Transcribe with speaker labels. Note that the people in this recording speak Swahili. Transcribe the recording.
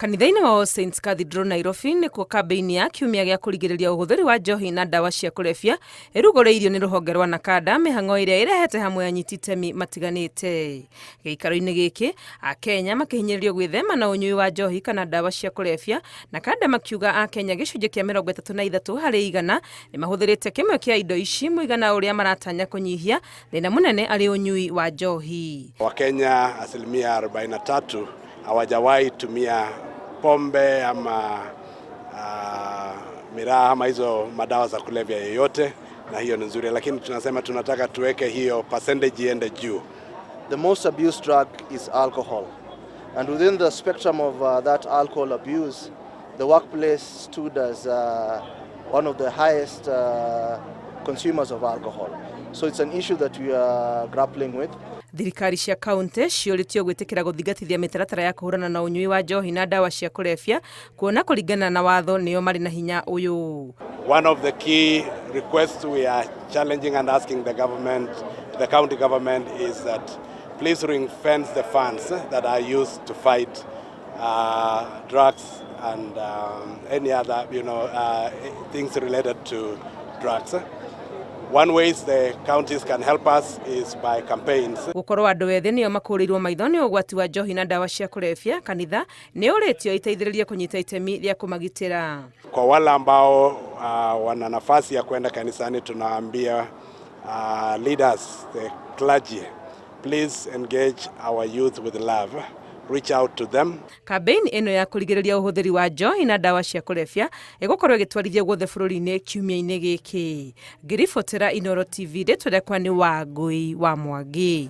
Speaker 1: Kanitha-inĩ wa Saints Cathedral Nairobi nĩkuo kambĩini ya kiumia gĩa kũrigĩrĩria ũhũthĩri wa njohi na ndawa cia kũrebia ĩrugũrĩirio nĩ rũhonge rwa NACADA, mĩhang'o ĩrĩa ĩrehete hamwe anyiti itemi matiganĩte. Gĩikaro-inĩ gĩkĩ Akenya makĩhinyĩrĩrio gwĩthema na ũnyui wa njohi kana ndawa cia kũrebia. NACADA makiuga Akenya gĩcunjĩ kĩa 33 harĩ igana nĩ mahũthĩrĩte kĩmwe kĩa indo ici, mũigana ũrĩa maratanya kũnyihia thĩna mũnene arĩ ũnyui wa njohi.
Speaker 2: Wakenya 43% hawajawahi tumia pombe ama miraa ama hizo madawa za kulevya yoyote, na hiyo ni nzuri, lakini tunasema tunataka tuweke hiyo percentage iende juu.
Speaker 3: The most abused drug is alcohol, and within the spectrum of that alcohol abuse, the workplace stood as one of the highest consumers of alcohol. So it's an issue that we are grappling with.
Speaker 1: Thirikari cia kaunti ciũrĩtio gwĩtĩkĩra gũthigatithia mĩtaratara ya kũhũrana na ũnyui wa njohi na ndawa cia kũrebia, kuona kũringana na watho nĩo marĩ na hinya ũyũ.
Speaker 2: One of the key requests we are challenging and asking the county government is that please ring fence the funds that are used to fight drugs and any other things related to drugs. One ways the counties can help us is by campaigns.
Speaker 1: Gũkorwo andũ ethĩ nĩo makũrĩirwo maitho nĩ ũgwati wa njohi na ndawa cia kũrebia, kanitha nĩ ũrĩtio iteithĩrĩrie kũnyita itemi rĩa kũmagitĩra.
Speaker 2: Kwa wale ambao wana nafasi ya kwenda kanisani, tunaambia leaders, the clergy, please engage our youth with love. Reach out to them.
Speaker 1: Kambĩini ĩno ya kũrigĩrĩria ũhũthĩri wa njohi na ndawa cia kũrebia ĩgũkorwo ĩgĩtwarithio guothe bũrũri-inĩ kiumia-inĩ gĩkĩ. Ngĩribotera Inooro TV, rĩtwa rĩakwa nĩ Wangũi wa Mwangi.